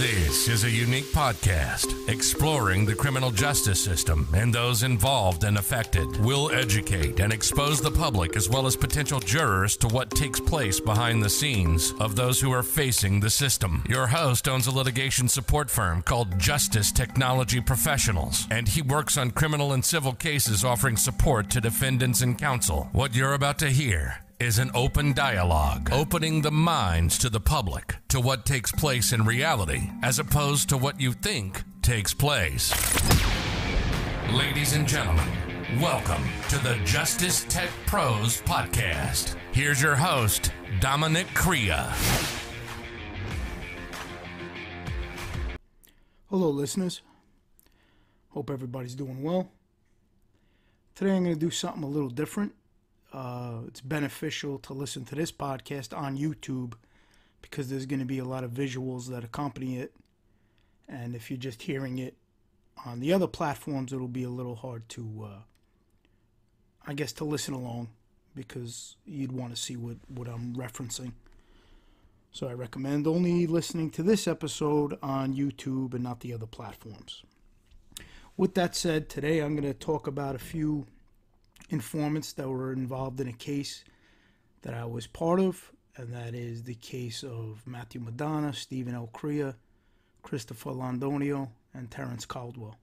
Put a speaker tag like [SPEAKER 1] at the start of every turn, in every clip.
[SPEAKER 1] This is a unique podcast exploring the criminal justice system and those involved and affected. We'll educate and expose the public as well as potential jurors to what takes place behind the scenes of those who are facing the system. Your host owns a litigation support firm called Justice Technology Professionals, and he works on criminal and civil cases offering support to defendants and counsel. What you're about to hear is an open dialogue, opening the minds to the public to what takes place in reality as opposed to what you think takes place. Ladies and gentlemen, welcome to the Justice Tech Pros podcast. Here's your host, Dominick Crea.
[SPEAKER 2] Hello, listeners. Hope everybody's doing well. Today I'm going to do something a little different. It's beneficial to listen to this podcast on YouTube because there's going to be a lot of visuals that accompany it. And if you're just hearing it on the other platforms, it'll be a little hard to, to listen along because you'd want to see what I'm referencing. So I recommend only listening to this episode on YouTube and not the other platforms. With that said, today I'm going to talk about a few informants that were involved in a case that I was part of, and that is the case of Matthew Madonna, Stephen L. Crea, Christopher Londonio, and Terrence Caldwell.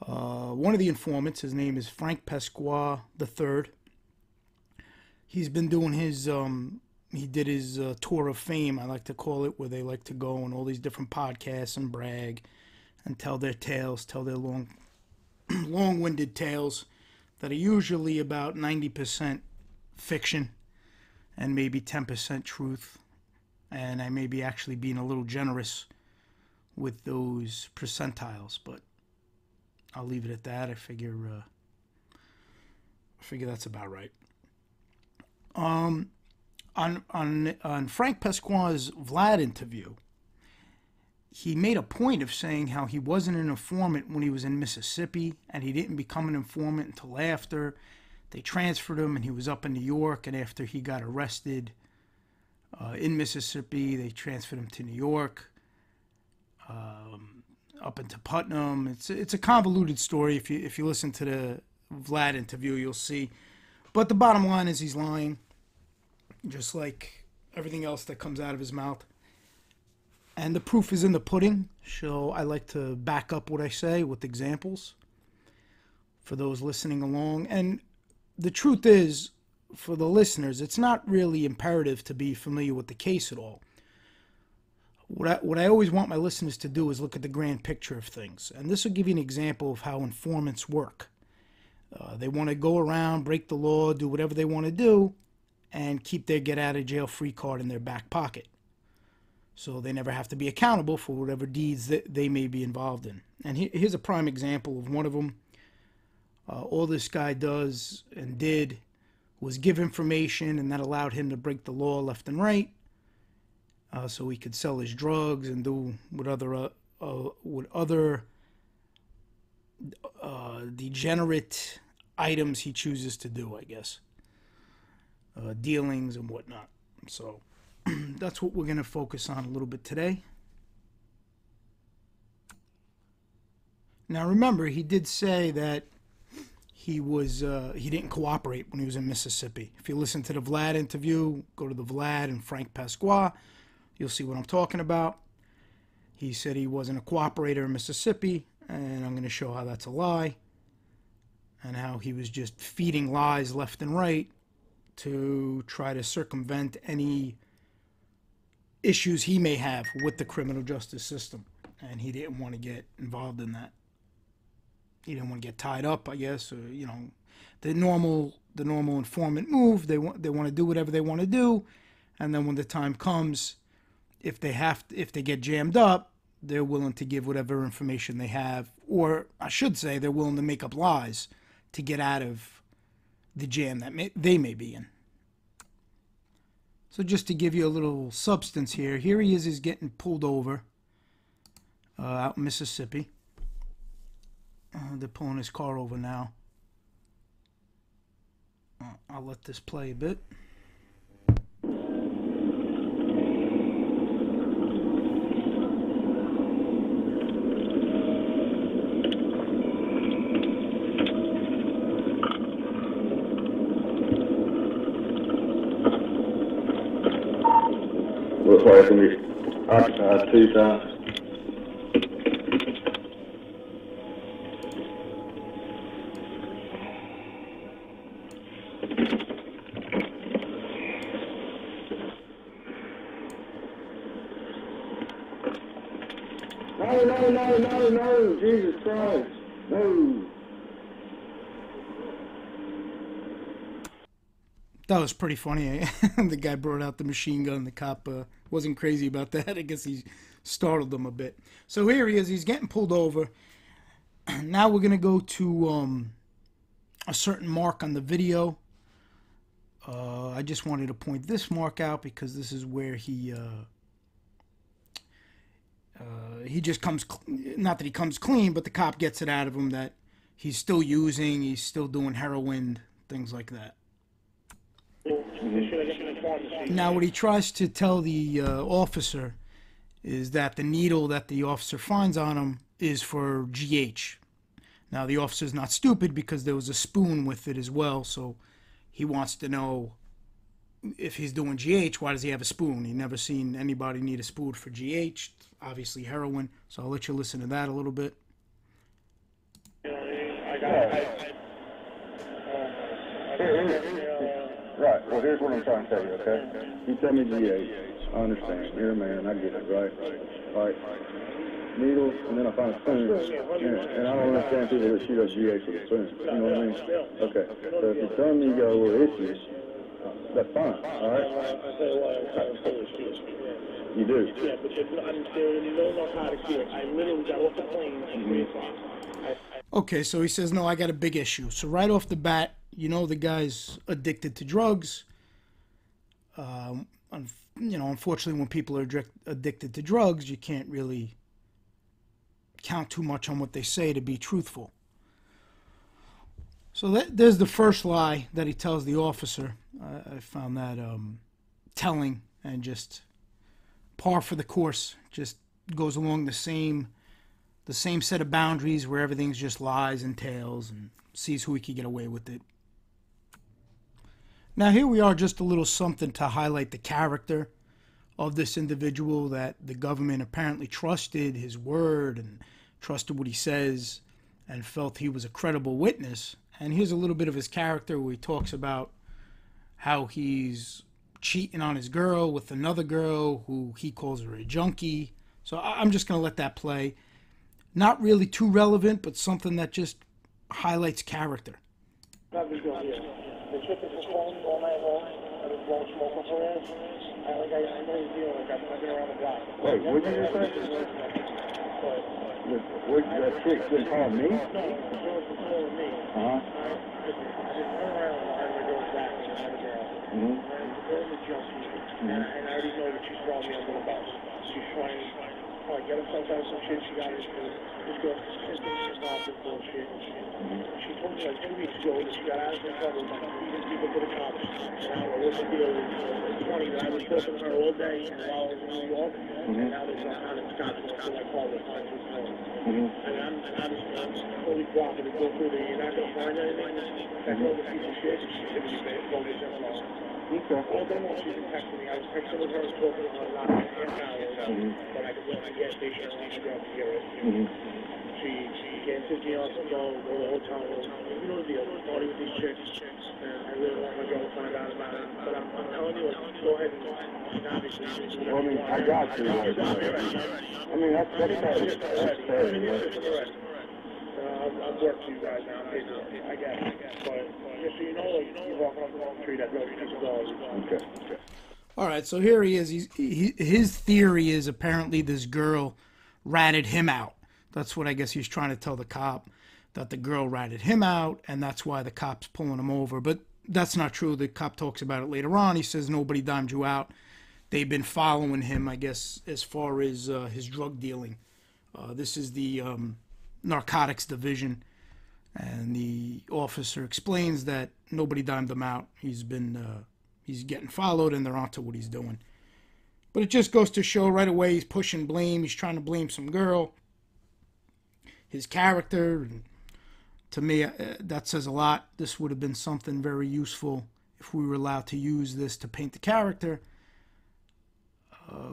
[SPEAKER 2] One of the informants, his name is Frank Pasqua III. He's been doing his, he did his tour of fame, I like to call it, where they like to go on all these different podcasts and brag and tell their tales, tell their long-winded tales that are usually about 90% fiction and maybe 10% truth. And I may be actually being a little generous with those percentiles, but I'll leave it at that. I figure that's about right. On Frank Pasqua's Vlad interview, he made a point of saying how he wasn't an informant when he was in Mississippi, and he didn't become an informant until after they transferred him and he was up in New York, and after he got arrested in Mississippi, they transferred him to New York, up into Putnam. It's a convoluted story. If you listen to the Vlad interview, you'll see. But the bottom line is he's lying, just like everything else that comes out of his mouth. And the proof is in the pudding, so I like to back up what I say with examples for those listening along. And the truth is, for the listeners, it's not really imperative to be familiar with the case at all. What I always want my listeners to do is look at the grand picture of things. And this will give you an example of how informants work. They want to go around, break the law, do whatever they want to do, and keep their get-out-of-jail-free card in their back pocket, so they never have to be accountable for whatever deeds that they may be involved in. And here's a prime example of one of them. All this guy does and did was give information, and that allowed him to break the law left and right, so he could sell his drugs and do what other degenerate items he chooses to do, I guess. Dealings and whatnot. So that's what we're going to focus on a little bit today. Now remember, he did say that he didn't cooperate when he was in Mississippi. If you listen to the Vlad interview, go to the Vlad and Frank Pasqua, you'll see what I'm talking about. He said he wasn't a cooperator in Mississippi, and I'm going to show how that's a lie, and how he was just feeding lies left and right to try to circumvent any issues he may have with the criminal justice system, and he didn't want to get involved in that. He didn't want to get tied up, I guess, or the normal informant move. They want to do whatever they want to do, and then when the time comes, if they get jammed up, they're willing to give whatever information they have, or I should say, they're willing to make up lies to get out of the jam that they may be in. So just to give you a little substance here he is, he's getting pulled over out in Mississippi. They're pulling his car over now. I'll let this play a bit.
[SPEAKER 3] Looks like it's going to be occupied 2 times. No, Jesus Christ, no.
[SPEAKER 2] That was pretty funny. The guy brought out the machine gun. The cop wasn't crazy about that. I guess he startled him a bit. So here he is. He's getting pulled over. Now we're going to go to a certain mark on the video. I just wanted to point this mark out because this is where he just comes, not that he comes clean, but the cop gets it out of him that he's still using, he's still doing heroin, things like that. Now what he tries to tell the officer is that the needle that the officer finds on him is for GH. Now the officer's not stupid because there was a spoon with it as well, so he wants to know if he's doing GH, why does he have a spoon? He never seen anybody need a spoon for GH, obviously heroin, so I'll let you listen to that a little bit.
[SPEAKER 3] Right, well here's what I'm trying to tell you, okay? You tell me GH, I understand, you're a man, I get it, right? Right. Needle, and then I find a spoon, and I don't understand people that shoot up GH with a spoon, you know what I mean? Okay, so if you're telling me you got a little issues, that's fine, alright? You do?
[SPEAKER 4] Yeah, but there's no narcotics here. I literally got off the plane at 3 o'clock.
[SPEAKER 2] Okay, so he says, no, I got a big issue. So right off the bat, you know the guy's addicted to drugs. Unfortunately, when people are addicted to drugs, you can't really count too much on what they say to be truthful. So there's the first lie that he tells the officer. I found that telling and just par for the course. Just goes along the same set of boundaries where everything's just lies and tales and sees who he can get away with it. Now here we are, just a little something to highlight the character of this individual that the government apparently trusted his word and trusted what he says and felt he was a credible witness. And here's a little bit of his character where he talks about how he's cheating on his girl with another girl who he calls her a junkie. So I'm just going to let that play. Not really too relevant, but something that just highlights character.
[SPEAKER 3] Wait, what did you say? What, that chick didn't call me?
[SPEAKER 4] No, the girl was calling me.
[SPEAKER 3] Uh-huh.
[SPEAKER 4] I just turned around and I had to go back to another girl.
[SPEAKER 3] Mm-hmm.
[SPEAKER 4] And the girl was junkie. And I already know that she's throwing me under the bus. She's trying to get herself out of some shit she got into. This girl's consistently involved in bullshit. She told me like 2 weeks ago that she got out of some trouble by feeding people to the cops. And I don't know what the deal is. It's funny that I was talking to her all day while I was in New York. And now there's some kind of Scottsdale, so I call it time to phone. And I'm totally blocking to go through there. You're not going to find anything. That girl's a piece of shit. She's going to be focused on her. All day long she's been texting me. I was texting with her and talking to her a lot of half hours. But I could go to the gas station and I go to hear it. She insists me on to go to the hotel room. You know the deal. Party with these chicks. And I really want my girl to find out about it. But I'm telling you, go ahead and obviously.
[SPEAKER 3] Well, I mean, I got you. I mean, that's fair.
[SPEAKER 4] I've worked for you guys now. I get it. But just so you know, you're walking up the wrong tree. That really keeps going.
[SPEAKER 3] Okay.
[SPEAKER 2] All right, so here he is. His theory is apparently this girl ratted him out. That's what I guess he's trying to tell the cop, that the girl ratted him out, and that's why the cop's pulling him over. But that's not true. The cop talks about it later on. He says nobody dimed you out. They've been following him, I guess, as far as his drug dealing. This is the narcotics division, and the officer explains that nobody dimed him out. He's getting followed, and they're onto what he's doing. But it just goes to show right away he's pushing blame. He's trying to blame some girl. His character, and to me, that says a lot. This would have been something very useful if we were allowed to use this to paint the character.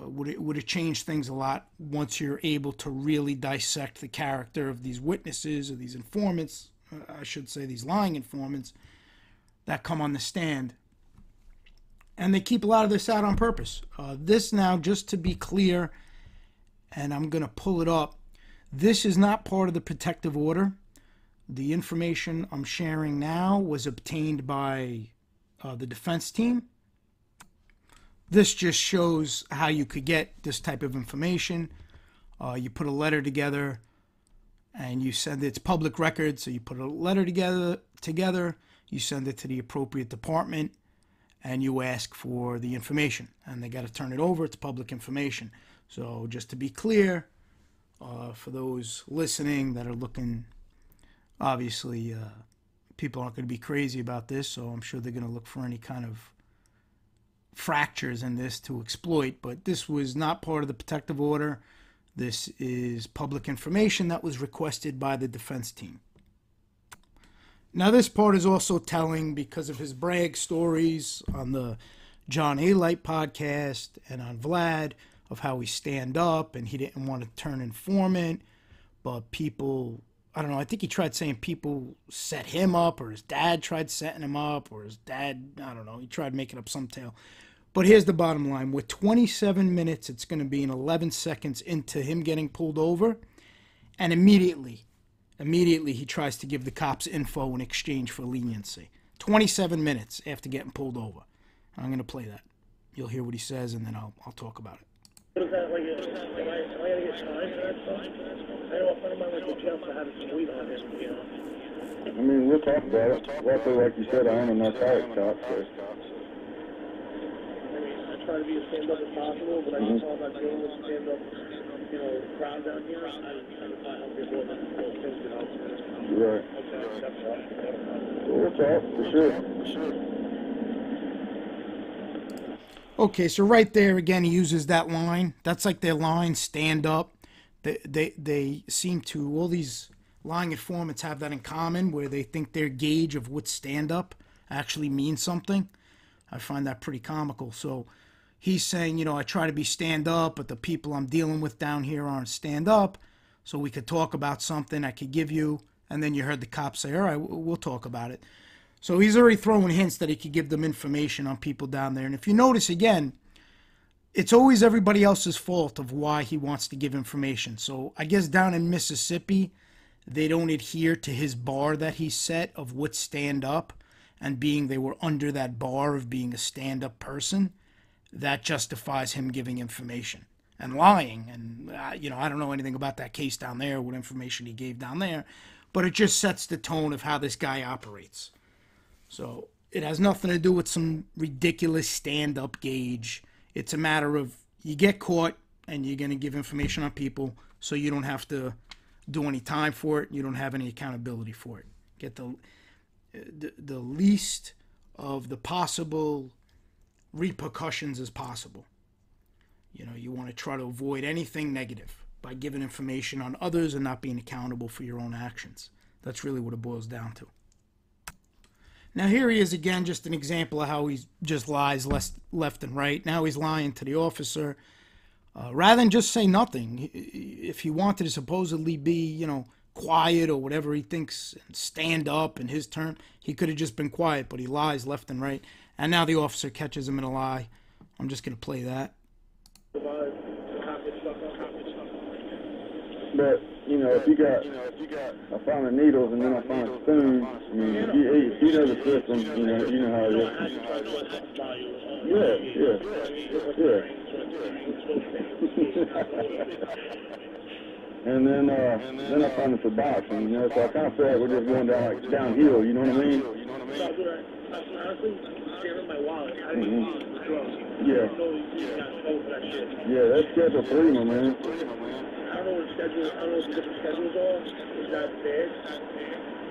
[SPEAKER 2] would it change things a lot once you're able to really dissect the character of these witnesses or these informants, I should say these lying informants that come on the stand. And they keep a lot of this out on purpose. This now, just to be clear, and I'm going to pull it up, this is not part of the protective order. The information I'm sharing now was obtained by the defense team. This just shows how you could get this type of information. You put a letter together and you send it. It's public record, so you put a letter together, you send it to the appropriate department, and you ask for the information. And they got to turn it over. It's public information. So just to be clear, for those listening that are looking, obviously, people aren't going to be crazy about this, so I'm sure they're going to look for any kind of fractures in this to exploit, but this was not part of the protective order. This is public information that was requested by the defense team. Now this part is also telling because of his brag stories on the John A. Light podcast and on Vlad of how he stand up and he didn't want to turn informant, but people, I don't know, I think he tried saying people set him up, or his dad tried setting him up, or his dad, I don't know, he tried making up some tale. But here's the bottom line. With 27 minutes, it's going to be in 11 seconds into him getting pulled over. And immediately he tries to give the cops info in exchange for leniency. 27 minutes after getting pulled over. I'm going to play that. You'll hear what he says, and then I'll talk about it.
[SPEAKER 4] What is that, like, am I going to get time for that stuff? I know a friend of mine went to jail for having some weed on him, you know?
[SPEAKER 3] I mean, we'll talk about it. Luckily, like you said, I am a narcotic cop, so.
[SPEAKER 4] Try to be as stand-up as possible, but I just all about dealing with stand-up, you know, crowd down here. I just find how people those things, you know.
[SPEAKER 3] Right.
[SPEAKER 4] Okay, that's all.
[SPEAKER 3] We'll talk, for sure.
[SPEAKER 2] Okay, so right there, again, he uses that line. That's like their line, stand up. They seem to, all these lying informants have that in common, where they think their gauge of what stand up actually means something. I find that pretty comical. So he's saying, you know, I try to be stand up, but the people I'm dealing with down here aren't stand up. So we could talk about something I could give you. And then you heard the cops say, all right, we'll talk about it. So he's already throwing hints that he could give them information on people down there. And if you notice again, it's always everybody else's fault of why he wants to give information. So I guess down in Mississippi, they don't adhere to his bar that he set of what stand up, and being they were under that bar of being a stand-up person. That justifies him giving information and lying. And, you know, I don't know anything about that case down there, what information he gave down there, but it just sets the tone of how this guy operates. So it has nothing to do with some ridiculous stand-up gauge. It's a matter of you get caught and you're going to give information on people so you don't have to do any time for it. You don't have any accountability for it. Get the least of the possible repercussions as possible. You know, you want to try to avoid anything negative by giving information on others and not being accountable for your own actions. That's really what it boils down to. Now here he is again, just an example of how he just lies left and right. Now he's lying to the officer. Rather than just say nothing, if he wanted to supposedly be, you know, quiet or whatever he thinks, and stand up in his turn, he could have just been quiet, but he lies left and right. And now the officer catches him in a lie. I'm just going to play that.
[SPEAKER 3] But, you know, if you got, I found the needles and then I found a spoon, I mean, if you know the system, you know how it is. Yeah. And then I found it for boxing, you know, so I kind of feel like we're just going downhill, you know what I mean?
[SPEAKER 4] Honestly, scaring my wallet. I didn't use the drugs.
[SPEAKER 3] Yeah. Yeah, that's Schedule 3, my man.
[SPEAKER 4] I don't know what the different schedules are. Is that bad?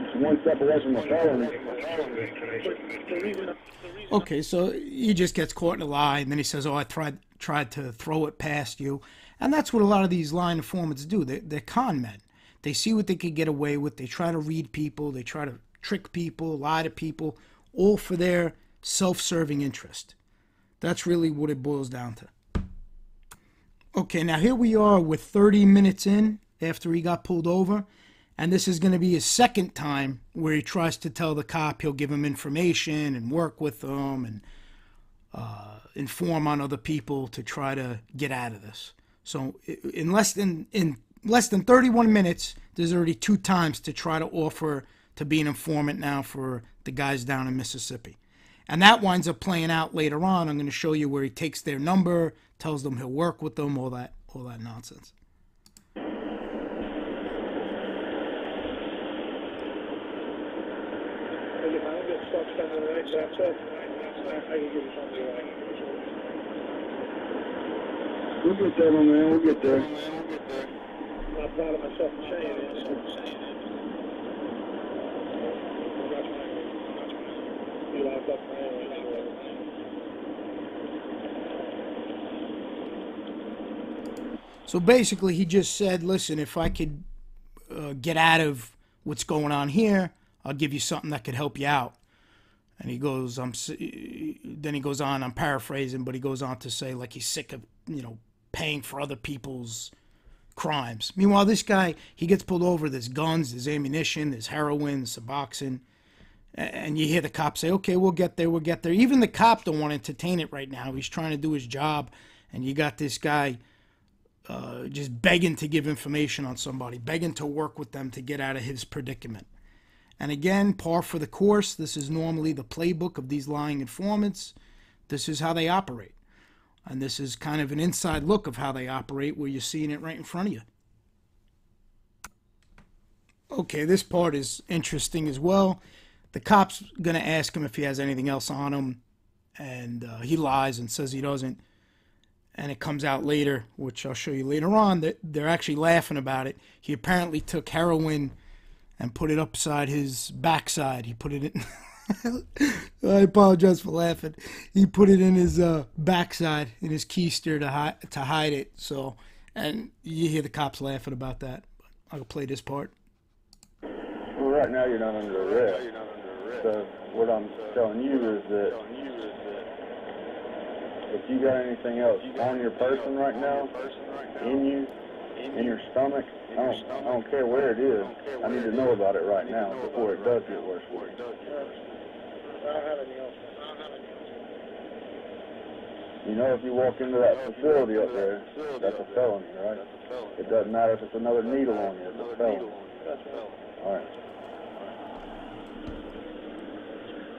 [SPEAKER 3] It's one step away from a felony.
[SPEAKER 2] Okay, so he just gets caught in a lie, and then he says, oh, I tried to throw it past you. And that's what a lot of these lying informants do. They're con men. They see what they could get away with. They try to read people. They try to trick people, lie to people, all for their self-serving interest. That's really what it boils down to. Okay, now here we are with 30 minutes in after he got pulled over, and this is going to be his second time where he tries to tell the cop he'll give him information and work with them and inform on other people to try to get out of this. So in less than 31 minutes, there's already 2 times to try to offer to be an informant now for the guys down in Mississippi. And that winds up playing out later on. I'm going to show you where he takes their number, tells them he'll work with them, all that nonsense.
[SPEAKER 4] If I don't get stuck spending the night, that's it. I can give you something like
[SPEAKER 3] We'll get there, my man. We'll get there.
[SPEAKER 4] I'm not proud of myself for saying it. Be locked up for anyway.
[SPEAKER 2] So basically, he just said, listen, if I could get out of what's going on here, I'll give you something that could help you out. And he goes, then he goes on, I'm paraphrasing, but he goes on to say, like, he's sick of, paying for other people's crimes. Meanwhile, this guy, he gets pulled over, there's guns, there's ammunition, there's heroin, there's Suboxone. And you hear the cop say, okay, we'll get there. Even the cop don't want to entertain it right now. He's trying to do his job. And you got this guy just begging to give information on somebody, begging to work with them to get out of his predicament. And again, par for the course, this is normally the playbook of these lying informants. This is how they operate. And this is kind of an inside look of how they operate where you're seeing it right in front of you. Okay, this part is interesting as well. The cop's going to ask him if he has anything else on him, and he lies and says he doesn't. And it comes out later, which I'll show you later on, that they're actually laughing about it. He apparently took heroin and put it upside his backside. He put it in... I apologize for laughing. He put it in his backside, in his keister to hide it. So, and you hear the cops laughing about that. I'll play this part.
[SPEAKER 3] Well, right now you're not under arrest. So what I'm telling you is that if you got anything else on your person right now, in you, in your stomach, I don't care where it is. I need to know about it right now before it does get worse for you.
[SPEAKER 4] I don't have any else.
[SPEAKER 3] You know, if you walk into that facility up there, that's a felony, right? It doesn't matter if it's another needle on you, it's a felony. All right.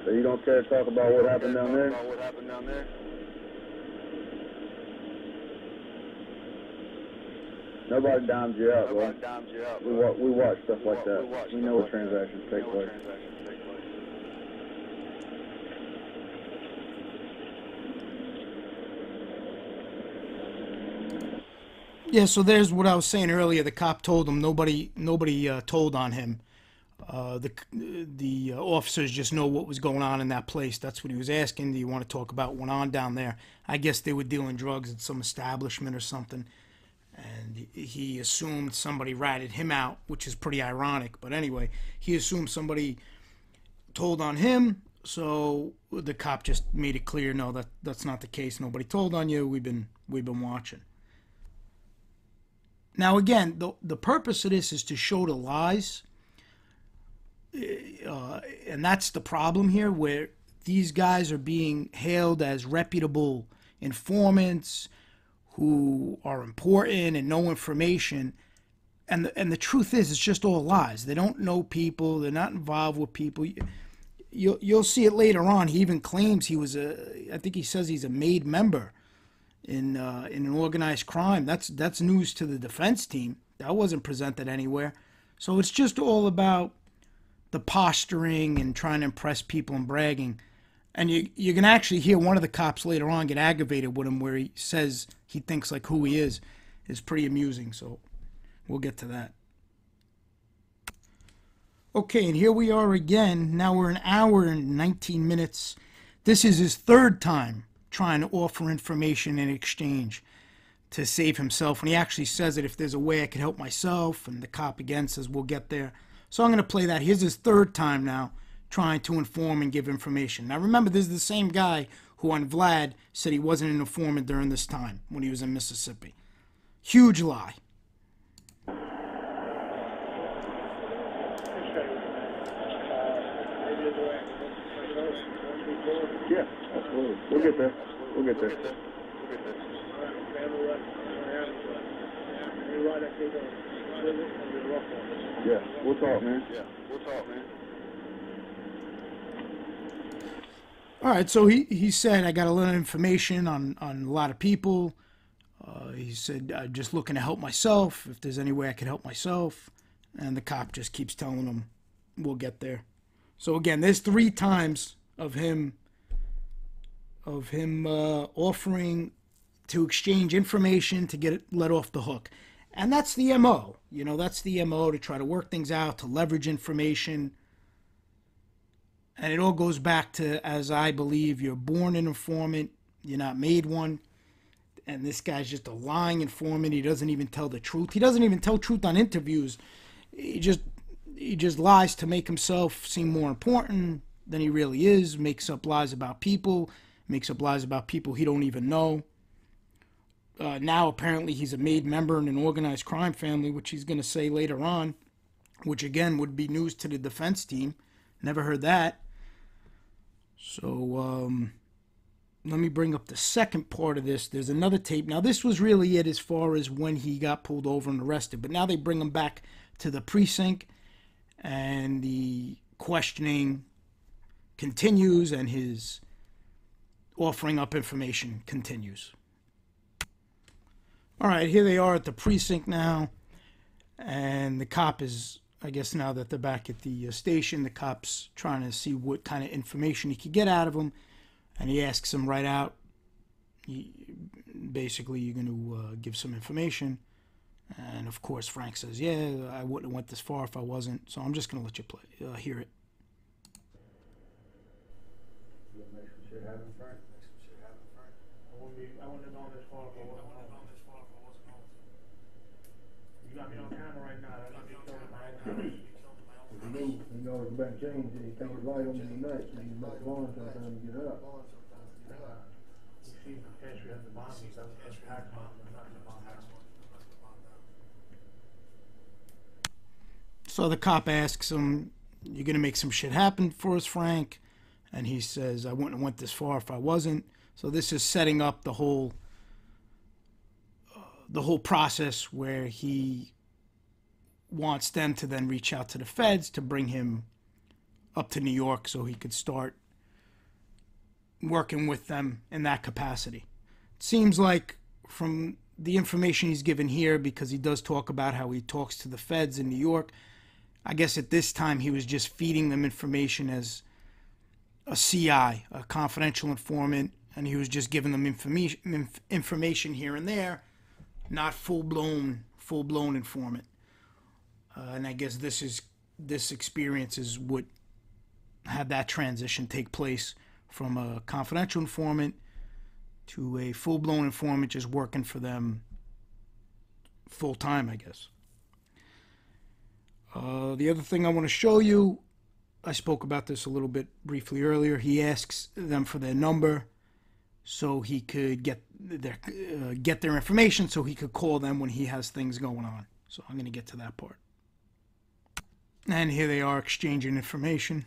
[SPEAKER 3] So you don't care to talk about what happened down there? Nobody dimes you out, bro. We watch stuff like that. We know what transactions take place.
[SPEAKER 2] Yeah, so there's what I was saying earlier. The cop told him nobody told on him. The officers just know what was going on in that place. That's what he was asking. Do you want to talk about what went on down there? I guess they were dealing drugs at some establishment or something. And he assumed somebody ratted him out, which is pretty ironic. But anyway, he assumed somebody told on him. So the cop just made it clear, no, that's not the case. Nobody told on you. We've been watching. Now, again, the purpose of this is to show the lies. And that's the problem here, where these guys are being hailed as reputable informants who are important and know information. And the truth is, it's just all lies. They don't know people. They're not involved with people. You'll see it later on. He even claims he was I think he says he's a made member in an organized crime. That's news to the defense team. That wasn't presented anywhere. So it's just all about the posturing and trying to impress people and bragging. And you can actually hear one of the cops later on get aggravated with him where he says he thinks like who he is. It's pretty amusing, so we'll get to that. Okay, and here we are again. Now we're an hour and 19 minutes. This is his third time trying to offer information in exchange to save himself. And he actually says that if there's a way I could help myself, and the cop again says we'll get there. So I'm going to play that. Here's his third time now trying to inform and give information. Now remember, this is the same guy who on Vlad said he wasn't an informant during this time when he was in Mississippi. Huge lie.
[SPEAKER 3] Yeah, absolutely. We'll get there. We'll get there. Yeah, we'll talk, man.
[SPEAKER 2] All right, so he said, I got a lot of information on a lot of people. He said, I'm just looking to help myself, if there's any way I could help myself. And the cop just keeps telling him, we'll get there. So again, there's 3 times of him offering to exchange information to get it let off the hook. And that's the MO. You know, that's the MO, to try to work things out, to leverage information. And it all goes back to, as I believe, you're born an informant, you're not made one. And this guy's just a lying informant. He doesn't even tell the truth. He doesn't even tell truth on interviews. He just lies to make himself seem more important than he really is, makes up lies about people, makes up lies about people he don't even know. Now apparently he's a made member in an organized crime family, which he's going to say later on, which again would be news to the defense team. Never heard that. So let me bring up the second part of this. There's another tape. Now this was really it as far as when he got pulled over and arrested, but now they bring him back to the precinct and the questioning continues and his offering up information continues. All right, here they are at the precinct now, and the cop is, I guess now that they're back at the station, the cop's trying to see what kind of information he could get out of him, and he asks him right out, basically, you're going to give some information. And of course, Frank says, yeah, I wouldn't have went this far if I wasn't, so I'm just going to let you hear it.
[SPEAKER 3] Make some shit happen, Frank.
[SPEAKER 4] I wouldn't have gone this far if I wasn't home. You got me on camera right now. I got me killed in my own house.
[SPEAKER 3] You know, it's back change. You think it's right on the night, so you might go on sometime to get up.
[SPEAKER 4] You see, the pantry has the bombs. That's the pack bomb. Not the bomb.
[SPEAKER 2] So the cop asks him, you're going to make some shit happen for us, Frank? And he says, I wouldn't have went this far if I wasn't. So this is setting up the whole process where he wants them to then reach out to the feds to bring him up to New York so he could start working with them in that capacity. It seems like from the information he's given here, because he does talk about how he talks to the feds in New York, I guess at this time he was just feeding them information as a CI, a confidential informant, and he was just giving them information here and there, not full-blown informant. And I guess this experience is what had that transition take place from a confidential informant to a full-blown informant just working for them full-time, I guess. The other thing I want to show you, I spoke about this a little bit briefly earlier. He asks them for their number so he could get their information so he could call them when he has things going on. So I'm going to get to that part. And here they are exchanging information.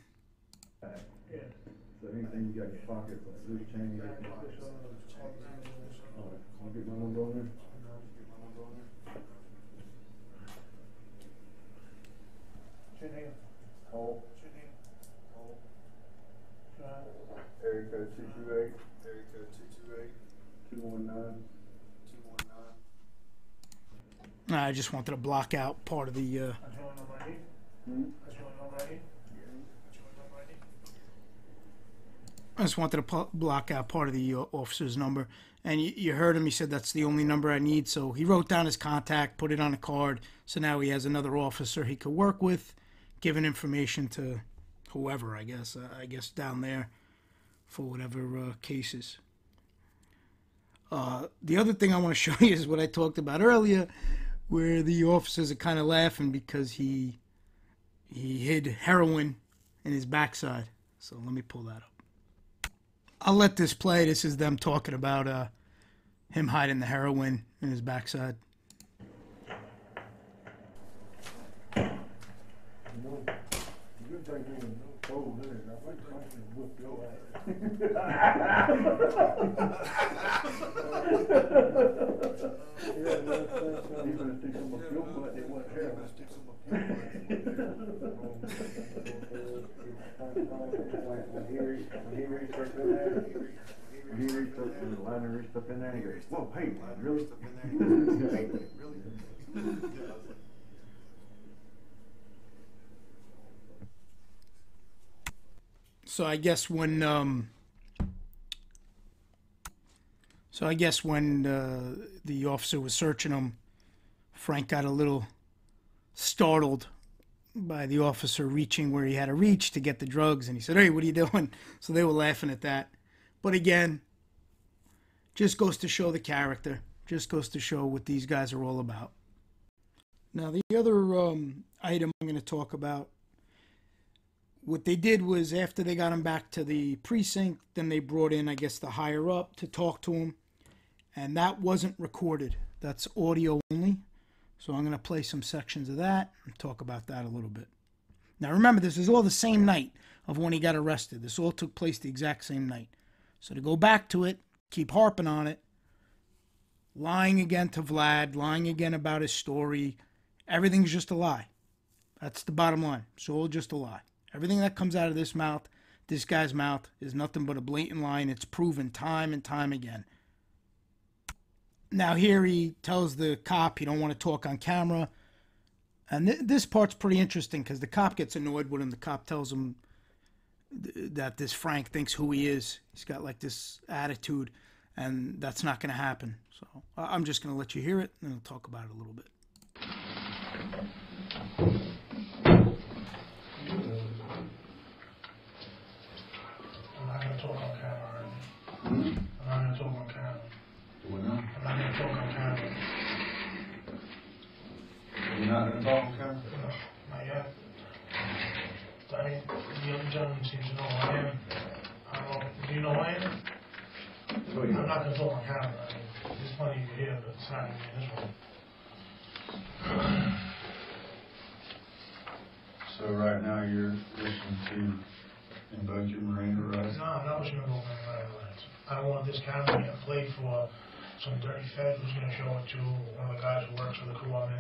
[SPEAKER 3] So anything you got in your pocket, loose change. I'll get my number on there. Cole. Area code 228. 219.
[SPEAKER 2] I just wanted to block out part of the... I just wanted to block out part of the officer's number. And you heard him. He said, that's the only number I need. So he wrote down his contact, put it on a card. So now he has another officer he could work with, giving information to whoever, I guess down there for whatever cases. The other thing I want to show you is what I talked about earlier, where the officers are kind of laughing because he hid heroin in his backside. So let me pull that up. I'll let this play. This is them talking about him hiding the heroin in his backside.
[SPEAKER 3] When he reached up in the line and reached up in there, he goes, "Whoa, hey, really?"
[SPEAKER 2] So I guess when the officer was searching him, Frank got a little startled by the officer reaching where he had to reach to get the drugs, and he said, "Hey, what are you doing?" So they were laughing at that. But again, just goes to show the character, just goes to show what these guys are all about. Now, the other item I'm going to talk about, what they did was after they got him back to the precinct, then they brought in, I guess, the higher up to talk to him, and that wasn't recorded. That's audio only. So I'm going to play some sections of that and talk about that a little bit. Now, remember, this is all the same night of when he got arrested. This all took place the exact same night. So to go back to it, keep harping on it, lying again to Vlad, lying again about his story, everything's just a lie. That's the bottom line. It's all just a lie. Everything that comes out of this mouth, this guy's mouth, is nothing but a blatant lie, and it's proven time and time again. Now here he tells the cop he don't want to talk on camera. And this part's pretty interesting because the cop gets annoyed with him. The cop tells him that this Frank thinks who he is. He's got like this attitude, and that's not going to happen. So I'm just going to let you hear it, and I'll talk about it a little bit.
[SPEAKER 4] I'm not going to talk on camera, right? I'm not going to talk on camera.
[SPEAKER 3] What now?
[SPEAKER 4] I'm not going to talk on camera.
[SPEAKER 3] You're not going to talk on camera?
[SPEAKER 4] No, not yet. I mean, the other gentleman seems to know who I am. I don't know. Do you know who I am? I'm not going to talk on camera. I mean, there's plenty of you here, but it's not going to be this one.
[SPEAKER 3] So right now you're listening to invoke your Miranda rights?
[SPEAKER 4] No, I'm not wishing to go on my rights. I don't want this camera to get played for some dirty fed who's going to show it to one of the guys who works for the crew I'm in.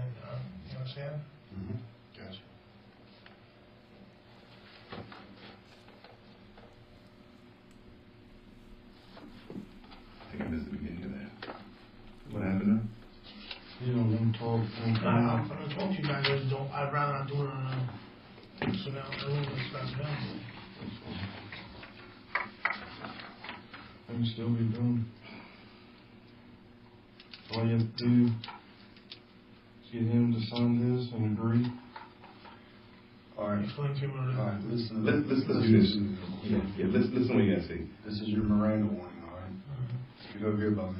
[SPEAKER 4] You understand?
[SPEAKER 3] Mm-hmm. Gotcha.
[SPEAKER 5] I think I missed the beginning of that. What happened now?
[SPEAKER 3] You don't want to talk on
[SPEAKER 4] I'm
[SPEAKER 3] camera?
[SPEAKER 4] going to talk to you guys. I'd rather not do it on sit down in the room and discuss it.
[SPEAKER 3] I can still be done. All you have to do is get him to sign this and agree. All right.
[SPEAKER 4] Explain to me what it is.
[SPEAKER 3] All right, listen.
[SPEAKER 5] Let's do this. Yeah, listen what you gotta say.
[SPEAKER 3] This is your Miranda warning, all right? You go here by me.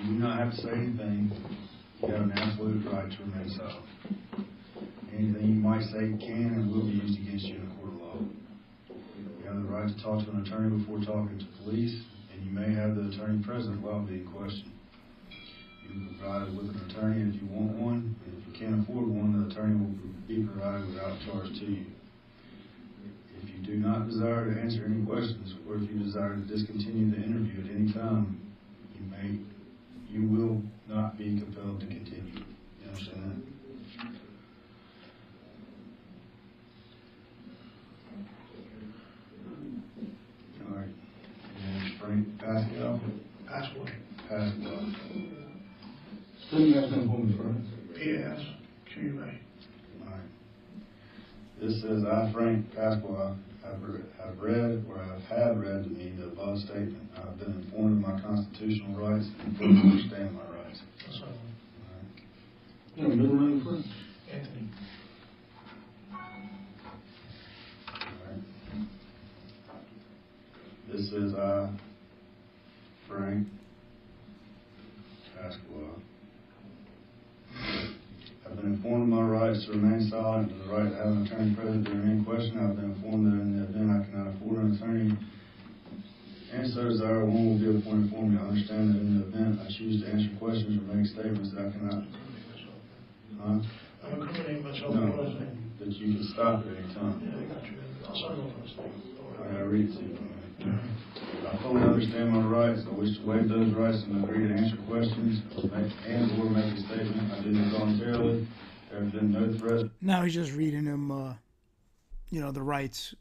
[SPEAKER 3] You do not have to say anything. You have an absolute right to remain silent. Anything you might say can and will be used against you in a court of law. You have the right to talk to an attorney before talking to police, and you may have the attorney present while being questioned. You can be provided with an attorney if you want one, and if you can't afford one, the attorney will be provided without charge to you. If you do not desire to answer any questions, or if you desire to discontinue the interview at any time, you will not be compelled to continue. You understand that? All right. And Frank Pasqua.
[SPEAKER 4] Password.
[SPEAKER 3] Pasqua. Spell your last name for me, Frank.
[SPEAKER 4] P-A-S-Q-U-A.
[SPEAKER 3] All right. This says, I, Frank Pasqua, have read or have read to me the above statement. I have been informed of my constitutional rights and fully understand my rights.
[SPEAKER 4] That's all.
[SPEAKER 3] All right. You have a middle name, Frank?
[SPEAKER 4] Anthony.
[SPEAKER 3] All right. This says, I, Frank Pasqua, I've been informed of my rights to remain silent and the right to have an attorney present during any question. I've been informed that in the event I cannot afford an attorney Answers are, one will be appointed for me. I understand that in the event I choose to answer questions or make statements that I cannot. Huh?
[SPEAKER 4] I'm incriminating myself.
[SPEAKER 3] No, that you can stop at any time.
[SPEAKER 4] Yeah, I got you. I'll sign off on this thing.
[SPEAKER 3] I gotta read it to you. I fully understand my rights. I wish to waive those rights and agree to answer questions or make a statement. I did it voluntarily. There has been no threat.
[SPEAKER 2] Now he's just reading him, the rights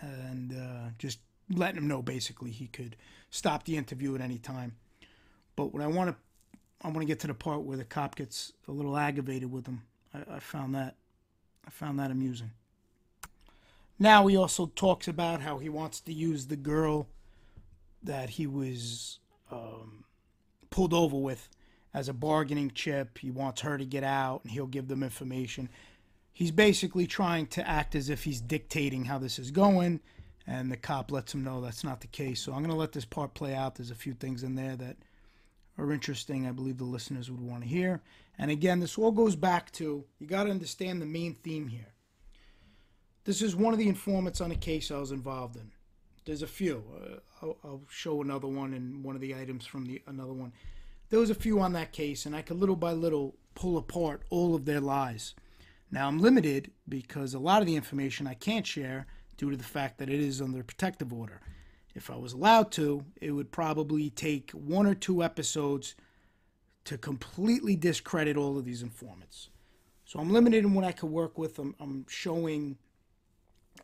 [SPEAKER 2] and just letting him know basically he could stop the interview at any time. But what I want to get to the part where the cop gets a little aggravated with him. I found that amusing. Now he also talks about how he wants to use the girl that he was pulled over with as a bargaining chip. He wants her to get out and he'll give them information. He's basically trying to act as if he's dictating how this is going, and the cop lets him know that's not the case. So I'm going to let this part play out. There's a few things in there that are interesting. I believe the listeners would want to hear. And again, this all goes back to, you got to understand the main theme here. This is one of the informants on a case I was involved in. There's a few. I'll show another one and one of the items from another one. There was a few on that case, and I could little by little pull apart all of their lies. Now, I'm limited because a lot of the information I can't share due to the fact that it is under protective order. If I was allowed to, it would probably take 1 or 2 episodes to completely discredit all of these informants. So I'm limited in what I could work with. I'm showing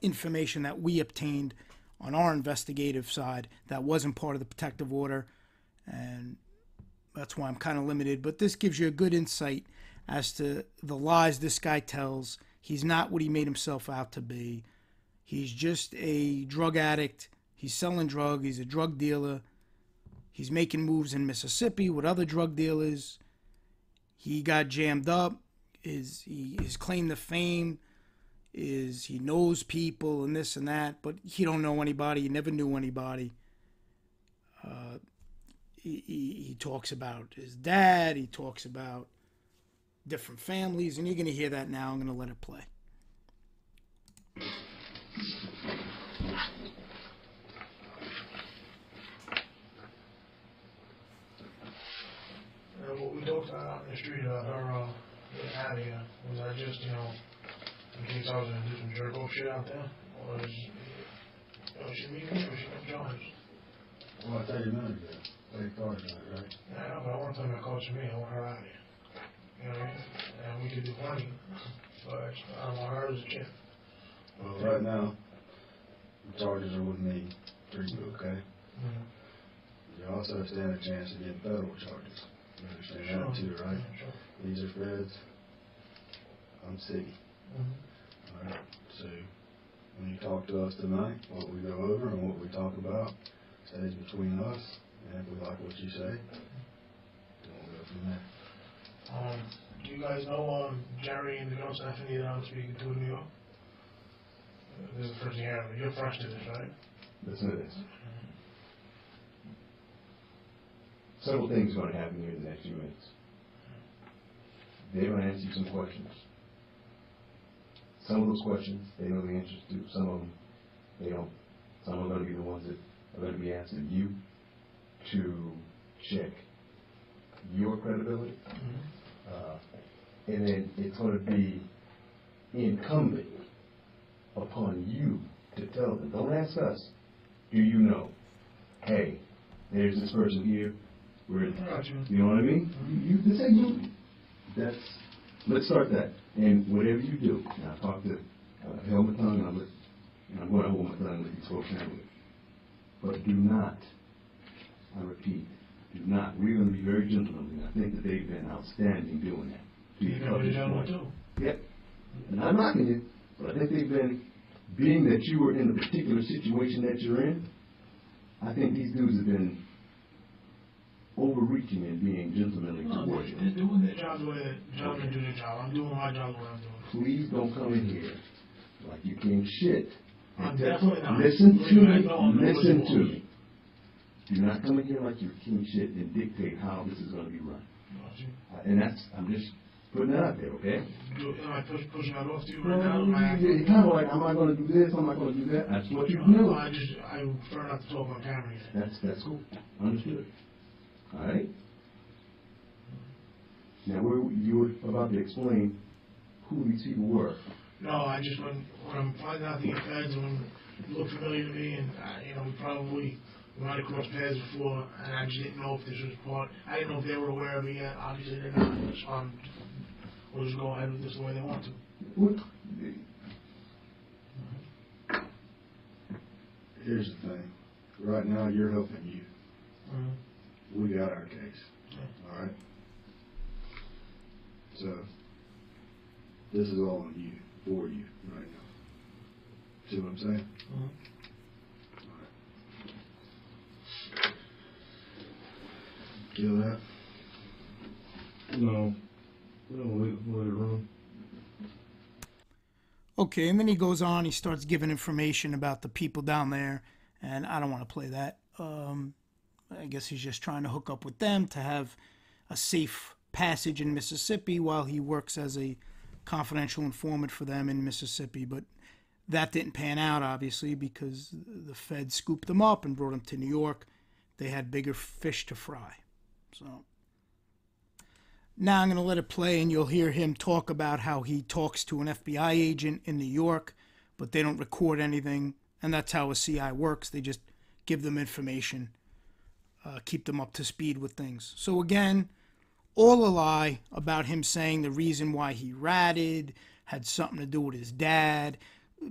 [SPEAKER 2] information that we obtained on our investigative side that wasn't part of the protective order, and that's why I'm kind of limited. But this gives you a good insight as to the lies this guy tells. He's not what he made himself out to be. He's just a drug addict. He's selling drugs. He's a drug dealer. He's making moves in Mississippi with other drug dealers. He got jammed up. His claim to fame is he knows people and this and that, but he don't know anybody. He never knew anybody. He talks about his dad. He talks about different families, and you're going to hear that now. I'm going to let it play.
[SPEAKER 4] What we talked about out in the street about her getting out of here was I just, in case I was going to do some jerk off shit out there, was, she meet me or she come join us.
[SPEAKER 3] Well, I tell you a minute ago. They called you, right?
[SPEAKER 4] Yeah, but I want them to coach me. I want her out of here. You know what I mean? And we could do plenty, but I don't want her as a chick.
[SPEAKER 3] Well, right now, the charges are with me for you, okay?
[SPEAKER 4] Mm-hmm.
[SPEAKER 3] You also stand a chance of getting federal charges. You understand that too, right?
[SPEAKER 4] Yeah, sure.
[SPEAKER 3] These are feds. I'm city.
[SPEAKER 4] Mm-hmm.
[SPEAKER 3] All right. So when you talk to us tonight, what we go over and what we talk about stays between us. And if we like what you say, then we'll go from there.
[SPEAKER 4] Do you guys know Jerry and the Host Anthony that I'm speaking to in New York? This is the first thing I heard. You're fresh to this, right?
[SPEAKER 5] Listen to this. Several things are going to happen here in the next few minutes. They're going to answer you some questions. Some of those questions, they know the answers to. Some of them, they don't. Some are going to be the ones that are going to be asking you to check your credibility. And then it's going to be incumbent upon you to tell them. Don't ask us. Do you know? Hey, there's this person here. You know what I mean? You say you. Let's start that. And whatever you do, now I talk to held my tongue, and I'm going to hold my tongue and let these folks handle it. But do not, I repeat, do not. We're going to be very gentlemanly. I think that they've been outstanding doing that. Yep. And I'm knocking you, but I think they've been, being that you were in the particular situation that you're in, I think these dudes have been overreaching and being gentlemanly towards you.
[SPEAKER 4] They're doing their job the way that gentlemen do their job. I'm doing my job the way I'm doing.
[SPEAKER 5] Please don't come in here like you king shit.
[SPEAKER 4] I'm definitely not.
[SPEAKER 5] Listen to me. Listen to me. Do not come in here like you're king shit and dictate how this is going to be run. And that's, I'm just putting it out there, okay?
[SPEAKER 6] Am I pushing that off to you
[SPEAKER 5] Well,
[SPEAKER 6] right now? Am I
[SPEAKER 5] you're kind of like, am I going to do this? Am I going to do that? That's what you do.
[SPEAKER 6] No, I prefer not to talk on camera yet.
[SPEAKER 5] That's cool. Understood. All right. Now, you were about to explain who these people were.
[SPEAKER 6] No, I just when I'm finding out the feds, when you look familiar to me, and we might have crossed paths before, and I just didn't know if this was part. I didn't know if they were aware of it yet. Obviously, they're not. So we'll just go ahead with this the way they want to.
[SPEAKER 5] What?
[SPEAKER 7] Here's the thing. Right now, you're helping you.
[SPEAKER 6] Mm-hmm.
[SPEAKER 7] We got our case.
[SPEAKER 6] Yeah.
[SPEAKER 7] All right? So, this is all on you, for you, right now. See what I'm saying?
[SPEAKER 6] Mm-hmm.
[SPEAKER 7] Kill that?
[SPEAKER 5] No. We don't let it run.
[SPEAKER 2] Okay, and then he goes on, he starts giving information about the people down there, and I don't want to play that. I guess he's just trying to hook up with them to have a safe passage in Mississippi while he works as a confidential informant for them in Mississippi. But that didn't pan out, obviously, because the Fed scooped him up and brought him to New York. They had bigger fish to fry. So now I'm going to let it play, and you'll hear him talk about how he talks to an FBI agent in New York, but they don't record anything, and that's how a CI works. They just give them information, keep them up to speed with things. So again, all a lie about him saying the reason why he ratted had something to do with his dad.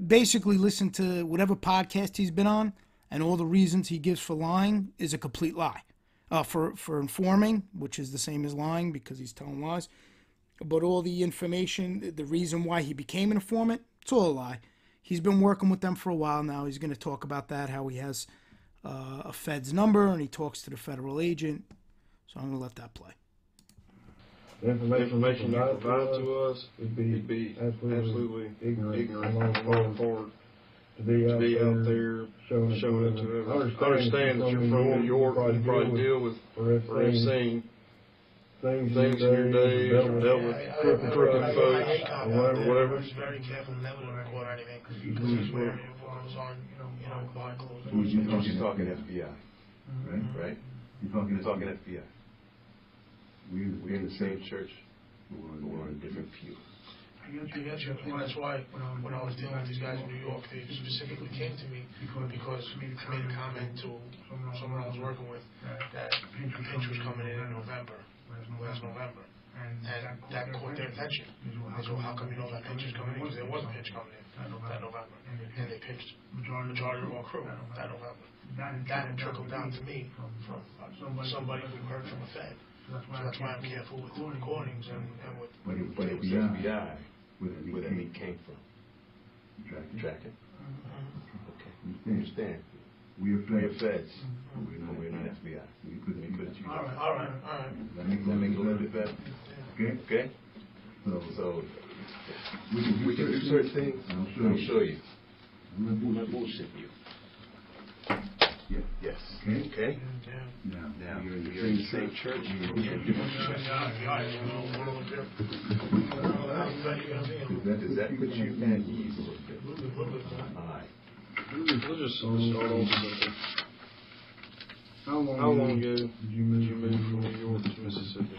[SPEAKER 2] Basically, listen to whatever podcast he's been on, and all the reasons he gives for lying is a complete lie. For informing, which is the same as lying because he's telling lies. But all the information, the reason why he became an informant, it's all a lie. He's been working with them for a while now. He's going to talk about that, how he has a Fed's number and he talks to the federal agent. So I'm going to let that play.
[SPEAKER 8] The information not provided to us would be absolutely ignorant going forward. To be out there showing it to everyone. I understand that you're from New York and you probably deal with or have seen things in your day, dealt with crooked folks or whatever.
[SPEAKER 6] I was very careful never to record anything because this is where it was on, behind closed doors.
[SPEAKER 5] You're talking FBI, right? You're talking FBI. We're in the same church, but we're on a different pew.
[SPEAKER 6] I get you. And that's why when I was dealing with these guys in New York, they specifically came to me because I made a comment to someone I was working with that Pinch was coming in November, last November. And that caught their attention. They said, well, how come you know that Pinch is coming in? Because there was a Pinch coming in that November. And they pinched majority of our crew that November. That trickled down to me from somebody who heard from a Fed. So that's why I'm careful with the recordings and with...
[SPEAKER 5] But it was FBI where that meat came from. Tracking? Okay. You understand? We're feds, but we're not FBI. Let me put it to you.
[SPEAKER 6] All right.
[SPEAKER 5] That makes it a little bit better. Okay? So we can do certain things. I'll show you. I'm not bullshit you. Yes. Okay? Now, you're in the same church, you're in different churches. Does that put you at ease a little bit? All right.
[SPEAKER 8] We'll just start over. How long ago did you move from New York to Mississippi?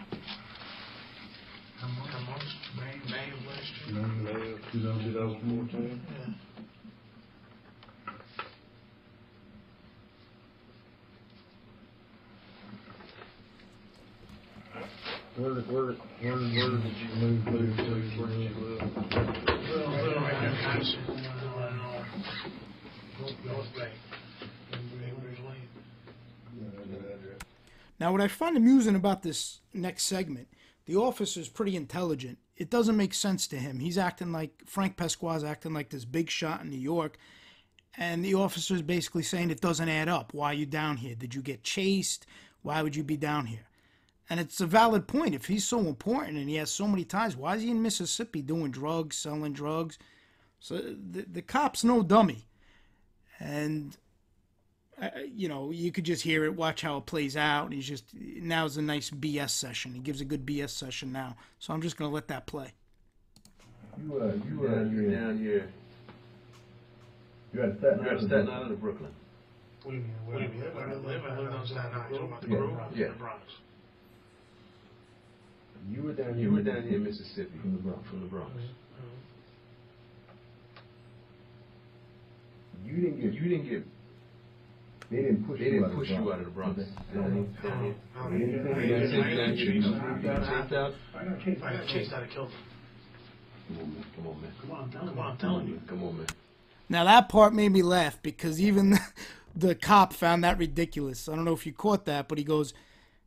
[SPEAKER 6] May of last year.
[SPEAKER 8] May of 2014?
[SPEAKER 6] Yeah.
[SPEAKER 8] Where did you move to? Where did you live?
[SPEAKER 6] Little right near Madison, North Bay.
[SPEAKER 2] Now, what I find amusing about this next segment, the officer's pretty intelligent. It doesn't make sense to him. He's acting like, Frank Pasqua's acting like this big shot in New York, and the officer's basically saying it doesn't add up. Why are you down here? Did you get chased? Why would you be down here? And it's a valid point. If he's so important and he has so many ties, why is he in Mississippi doing drugs, selling drugs? So the cop's no dummy. And you know, you could just hear it, watch how it plays out. And now's a nice BS session. He gives a good BS session now. So I'm just going to let that play.
[SPEAKER 5] You were down here. You're at Staten Island or Brooklyn?
[SPEAKER 6] What do you mean? Where I live on Staten Island. Talking about the Grove? Yeah. The Bronx.
[SPEAKER 5] You were down here in Mississippi from the Bronx. You didn't get. They didn't push you out of the Bronx.
[SPEAKER 6] I got chased out of Kilburn.
[SPEAKER 5] Come on, man.
[SPEAKER 6] Come on, I'm telling you.
[SPEAKER 5] Come on, man.
[SPEAKER 2] Now that part made me laugh because even the cop found that ridiculous. I don't know if you caught that, but he goes,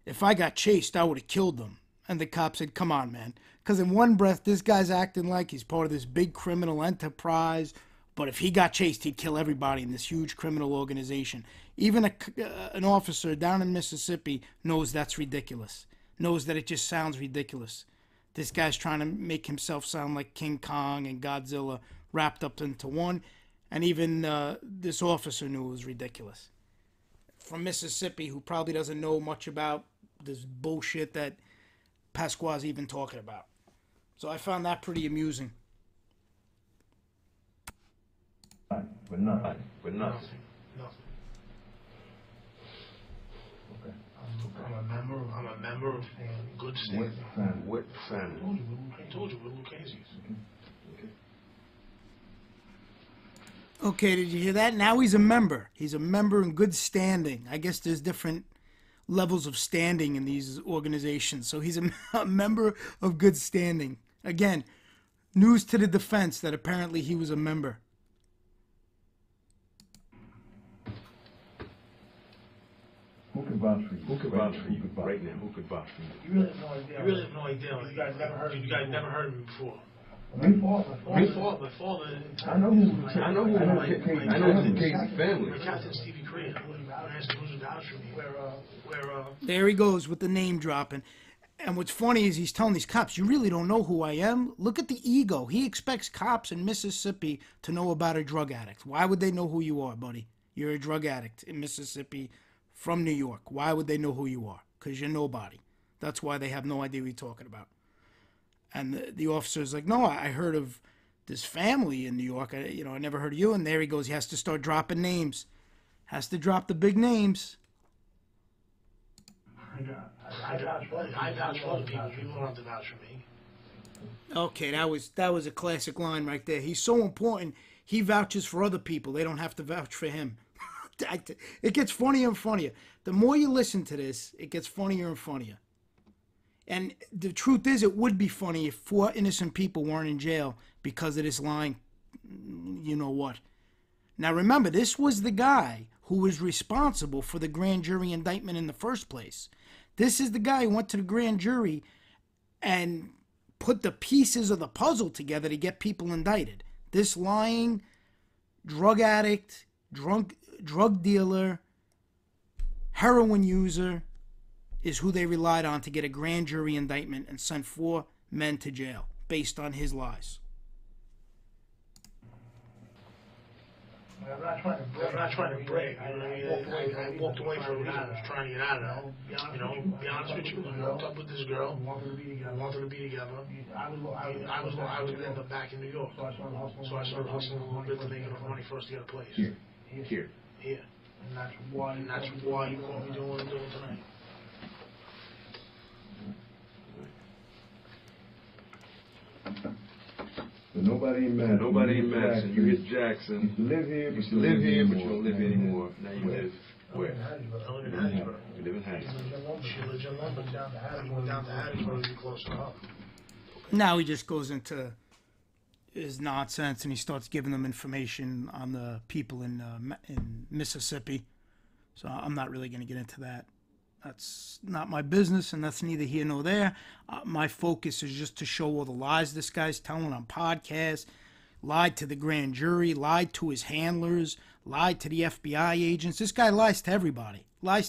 [SPEAKER 2] "If I got chased, I would have killed them." And the cop said, "Come on, man." Because in one breath, this guy's acting like he's part of this big criminal enterprise. But if he got chased, he'd kill everybody in this huge criminal organization. Even an officer down in Mississippi knows that's ridiculous. Knows that it just sounds ridiculous. This guy's trying to make himself sound like King Kong and Godzilla wrapped up into one. And even this officer knew it was ridiculous. From Mississippi, who probably doesn't know much about this bullshit that Pasqua's even talking about. So I found that pretty amusing.
[SPEAKER 5] But nothing.
[SPEAKER 6] Nothing.
[SPEAKER 5] Okay.
[SPEAKER 6] I'm a member of good standing.
[SPEAKER 5] What family?
[SPEAKER 6] I told you, we're Lucchese's.
[SPEAKER 2] Okay, did you hear that? Now he's a member. He's a member in good standing. I guess there's different levels of standing in these organizations. So he's a member of good standing. Again, news to the defense that apparently he was a member.
[SPEAKER 5] Who can vouch for you? Who can vouch for you right now? Who can vouch for you?
[SPEAKER 6] You really have no idea. You really have no idea. You guys never heard me before.
[SPEAKER 5] My father. I know who the Casey family.
[SPEAKER 6] Captain Stevie Crea. Who's vouch for me?
[SPEAKER 2] There he goes with the name dropping. And what's funny is he's telling these cops, "You really don't know who I am? Look at the ego." He expects cops in Mississippi to know about a drug addict. Why would they know who you are, buddy? You're a drug addict in Mississippi from New York. Why would they know who you are? Because you're nobody. That's why they have no idea what you're talking about. And the officer's like, "No, I heard of this family in New York. I never heard of you." And there he goes. He has to start dropping names. Has to drop the big names.
[SPEAKER 6] I vouch for other people. People don't have to vouch for me.
[SPEAKER 2] Okay, that was a classic line right there. He's so important. He vouches for other people. They don't have to vouch for him. It gets funnier and funnier. The more you listen to this, it gets funnier and funnier. And the truth is, it would be funny if 4 innocent people weren't in jail because of this line, you know what. Now remember, this was the guy who was responsible for the grand jury indictment in the first place. This is the guy who went to the grand jury and put the pieces of the puzzle together to get people indicted. This lying, drug addict, drug dealer, heroin user is who they relied on to get a grand jury indictment and send 4 men to jail based on his lies.
[SPEAKER 6] I'm not trying to brag. I walked away for a reason. I was trying to get out of that. Be honest with you. I hooked up with this girl. I wanted to be together. I was going to end up back in New York. So I started hustling a little bit to make enough money for us to get a place.
[SPEAKER 5] Here.
[SPEAKER 6] And that's why you called me doing what I'm doing tonight.
[SPEAKER 5] So nobody in Madison. You hit Jackson. You used to live here, but you don't live here anymore. Now you live where?
[SPEAKER 6] I live in Hattiesburg.
[SPEAKER 5] You live in Hattiesburg.
[SPEAKER 6] She lives in London. Down to Hattiesburg to be closer to her.
[SPEAKER 2] Now he just goes into his nonsense and he starts giving them information on the people in Mississippi. So I'm not really going to get into that. That's not my business, and that's neither here nor there. My focus is just to show all the lies this guy's telling on podcasts, lied to the grand jury, lied to his handlers, lied to the FBI agents. This guy lies to everybody. Lying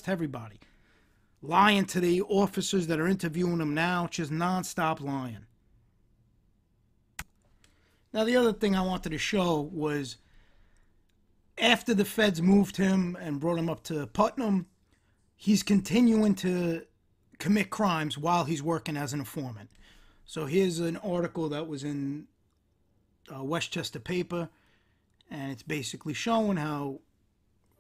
[SPEAKER 2] to the officers that are interviewing him now, just nonstop lying. Now, the other thing I wanted to show was after the feds moved him and brought him up to Putnam, he's continuing to commit crimes while he's working as an informant. So here's an article that was in Westchester paper, and it's basically showing how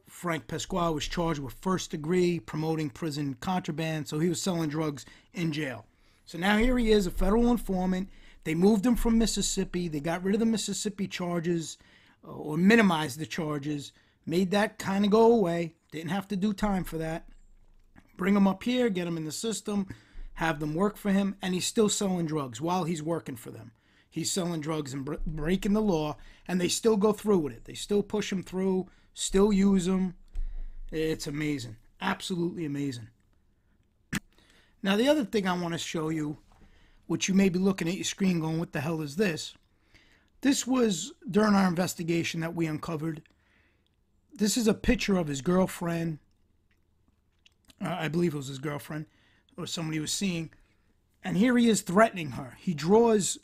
[SPEAKER 2] Frank Pasqua was charged with first degree promoting prison contraband. So he was selling drugs in jail. So now here he is, a federal informant. They moved him from Mississippi. They got rid of the Mississippi charges, or minimized the charges, made that kind of go away. Didn't have to do time for that. Bring him up here, get him in the system, have them work for him, and he's still selling drugs while he's working for them. He's selling drugs and breaking the law, and they still go through with it. They still push him through, still use him. It's amazing. Absolutely amazing. Now, the other thing I want to show you, which you may be looking at your screen going, what the hell is this? This was during our investigation that we uncovered. This is a picture of his girlfriend. I believe it was his girlfriend or somebody he was seeing. And here he is threatening her. He draws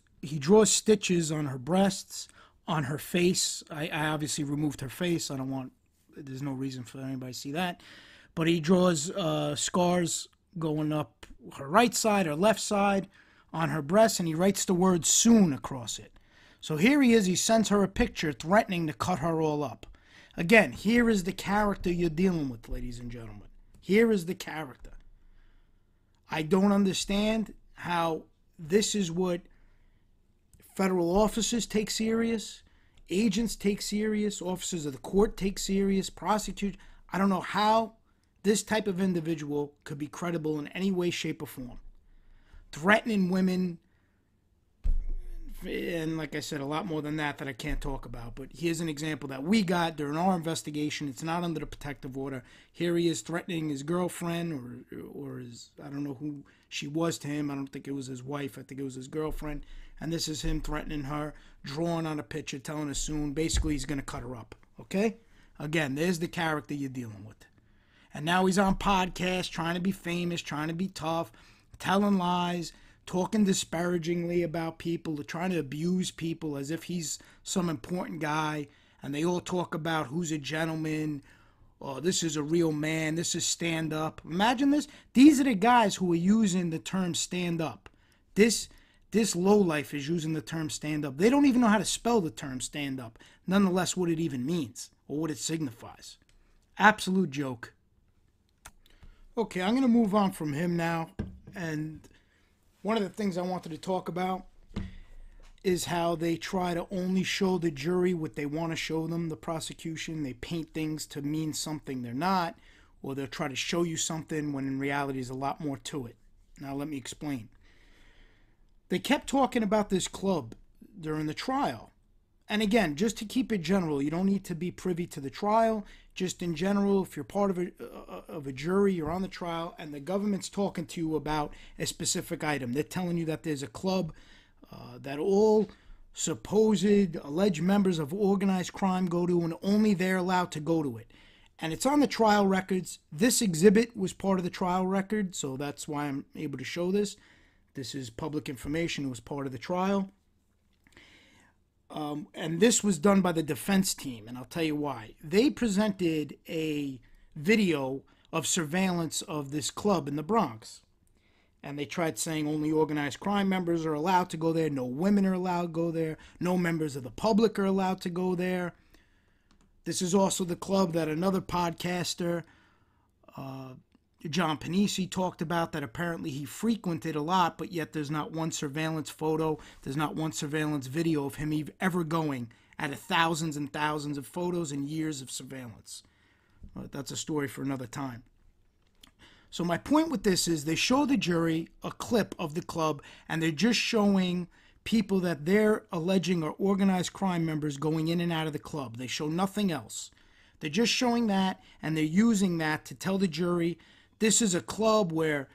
[SPEAKER 2] stitches on her breasts, on her face. I obviously removed her face. There's no reason for anybody to see that. But he draws scars going up her right side or left side on her breasts, and he writes the word soon across it. So here he is. He sends her a picture threatening to cut her all up. Again, here is the character you're dealing with, ladies and gentlemen. Here is the character. I don't understand how this is what federal officers take serious, agents take serious, officers of the court take serious, prosecutors. I don't know how this type of individual could be credible in any way, shape, or form. Threatening women, and like I said, a lot more than that I can't talk about. But here's an example that we got during our investigation. It's not under the protective order. Here he is threatening his girlfriend, or his, I don't know who she was to him. I don't think it was his wife. I think it was his girlfriend. And this is him threatening her, drawing on a picture, telling her soon. Basically, he's going to cut her up. Okay? Again, there's the character you're dealing with. And now he's on podcasts, trying to be famous, trying to be tough, telling lies, talking disparagingly about people, trying to abuse people as if he's some important guy. And they all talk about who's a gentleman. Oh, this is a real man. This is stand up. Imagine this. These are the guys who are using the term stand up. This lowlife is using the term stand up. They don't even know how to spell the term stand up. Nonetheless, what it even means or what it signifies. Absolute joke. Okay, I'm going to move on from him now. And one of the things I wanted to talk about is how they try to only show the jury what they want to show them, the prosecution. They paint things to mean something they're not, or they'll try to show you something when in reality there's a lot more to it. Now let me explain. They kept talking about this club during the trial. And again, just to keep it general, you don't need to be privy to the trial. Just in general, if you're part of a jury, you're on the trial, and the government's talking to you about a specific item. They're telling you that there's a club that all supposed alleged members of organized crime go to, and only they're allowed to go to it. And it's on the trial records. This exhibit was part of the trial record, so that's why I'm able to show this. This is public information. It was part of the trial. And this was done by the defense team, and I'll tell you why. They presented a video of surveillance of this club in the Bronx. And they tried saying only organized crime members are allowed to go there. No women are allowed to go there. No members of the public are allowed to go there. This is also the club that another podcaster, John Panisi, talked about, that apparently he frequented a lot, but yet there's not one surveillance photo, there's not one surveillance video of him ever going out of thousands and thousands of photos and years of surveillance. That's a story for another time. So my point with this is they show the jury a clip of the club, and they're just showing people that they're alleging are organized crime members going in and out of the club. They show nothing else. They're just showing that, and they're using that to tell the jury this is a club where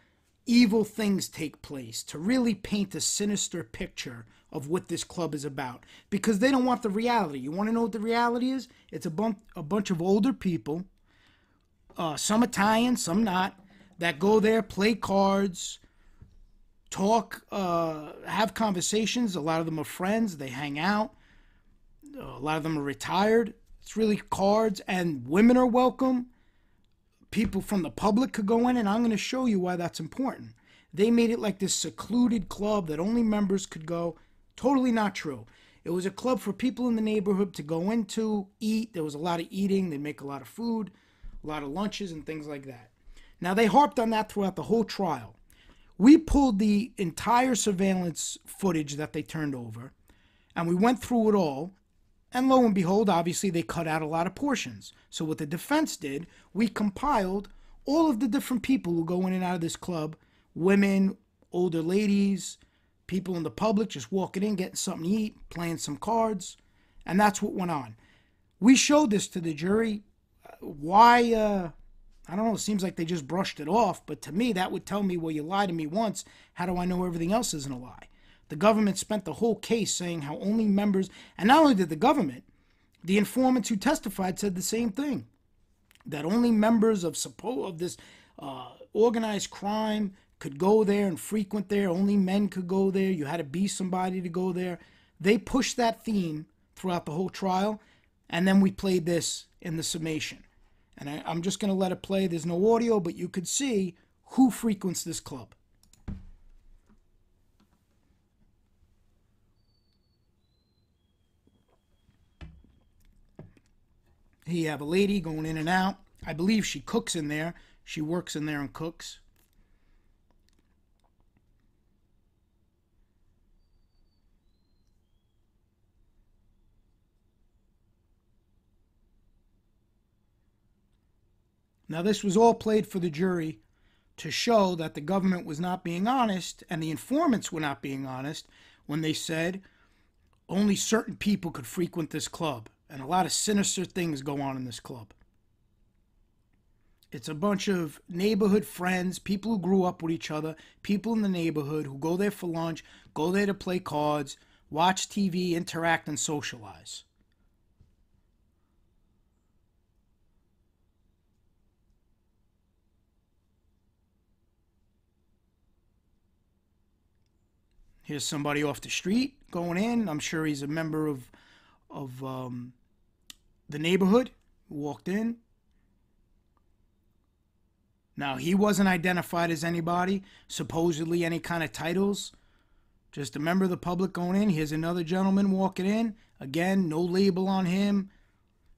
[SPEAKER 2] evil things take place, to really paint a sinister picture of what this club is about, because they don't want the reality. You want to know what the reality is? It's a bunch of older people, some Italian, some not, that go there, play cards, talk, have conversations. A lot of them are friends. They hang out. A lot of them are retired. It's really cards, and women are welcome. People from the public could go in, and I'm going to show you why that's important. They made it like this secluded club that only members could go. Totally not true. It was a club for people in the neighborhood to go into, eat. There was a lot of eating. They'd make a lot of food, a lot of lunches and things like that. Now, they harped on that throughout the whole trial. We pulled the entire surveillance footage that they turned over, and we went through it all. And lo and behold, obviously, they cut out a lot of portions. So what the defense did, we compiled all of the different people who go in and out of this club, women, older ladies, people in the public just walking in, getting something to eat, playing some cards, and that's what went on. We showed this to the jury. Why, I don't know, it seems like they just brushed it off, but to me, that would tell me, well, you lied to me once, how do I know everything else isn't a lie? The government spent the whole case saying how only members, and not only did the government, the informants who testified said the same thing, that only members of this organized crime could go there and frequent there. Only men could go there. You had to be somebody to go there. They pushed that theme throughout the whole trial, and then we played this in the summation. And I'm just going to let it play. There's no audio, but you could see who frequents this club. Here you have a lady going in and out. I believe she cooks in there. She works in there and cooks. Now, this was all played for the jury to show that the government was not being honest and the informants were not being honest when they said only certain people could frequent this club. And a lot of sinister things go on in this club. It's a bunch of neighborhood friends, people who grew up with each other, people in the neighborhood who go there for lunch, go there to play cards, watch TV, interact, and socialize. Here's somebody off the street going in. I'm sure he's a member of the neighborhood who walked in. Now, he wasn't identified as anybody, supposedly any kind of titles. Just a member of the public going in. Here's another gentleman walking in. Again, no label on him.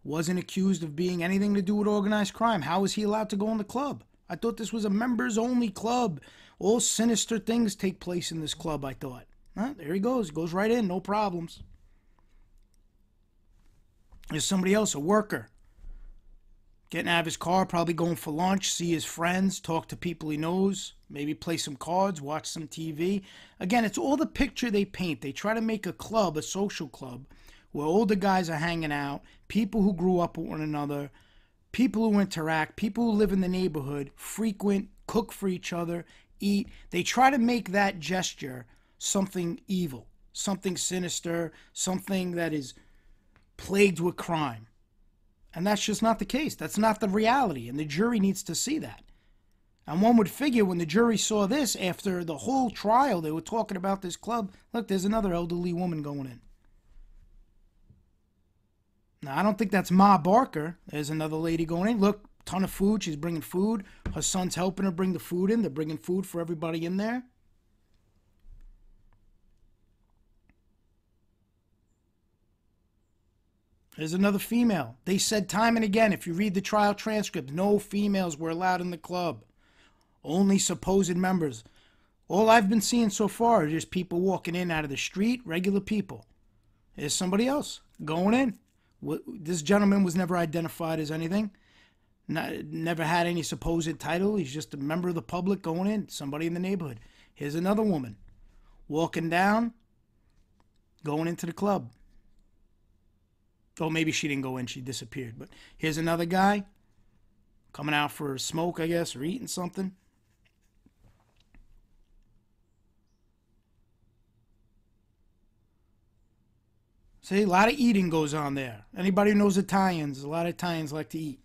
[SPEAKER 2] Wasn't accused of being anything to do with organized crime. How is he allowed to go in the club? I thought this was a members-only club. All sinister things take place in this club, I thought. Huh? There he goes. He goes right in, no problems. There's somebody else, a worker. Getting out of his car, probably going for lunch, see his friends, talk to people he knows, maybe play some cards, watch some TV. Again, it's all the picture they paint. They try to make a club, a social club, where older guys are hanging out, people who grew up with one another, people who interact, people who live in the neighborhood, frequent, cook for each other, eat. They try to make that gesture something evil, something sinister, something that is plagued with crime. And that's just not the case. That's not the reality, and the jury needs to see that. And one would figure when the jury saw this, after the whole trial, they were talking about this club. Look, there's another elderly woman going in. Now, I don't think that's Ma Barker. There's another lady going in. Look, ton of food. She's bringing food. Her son's helping her bring the food in. They're bringing food for everybody in there. There's another female. They said time and again, if you read the trial transcript, no females were allowed in the club. Only supposed members. All I've been seeing so far are just people walking in out of the street, regular people. There's somebody else going in. This gentleman was never identified as anything. Never had any supposed title. He's just a member of the public going in, somebody in the neighborhood. Here's another woman walking down, going into the club. Oh, maybe she didn't go in. She disappeared. But here's another guy coming out for a smoke, I guess, or eating something. See, a lot of eating goes on there. Anybody who knows Italians, a lot of Italians like to eat.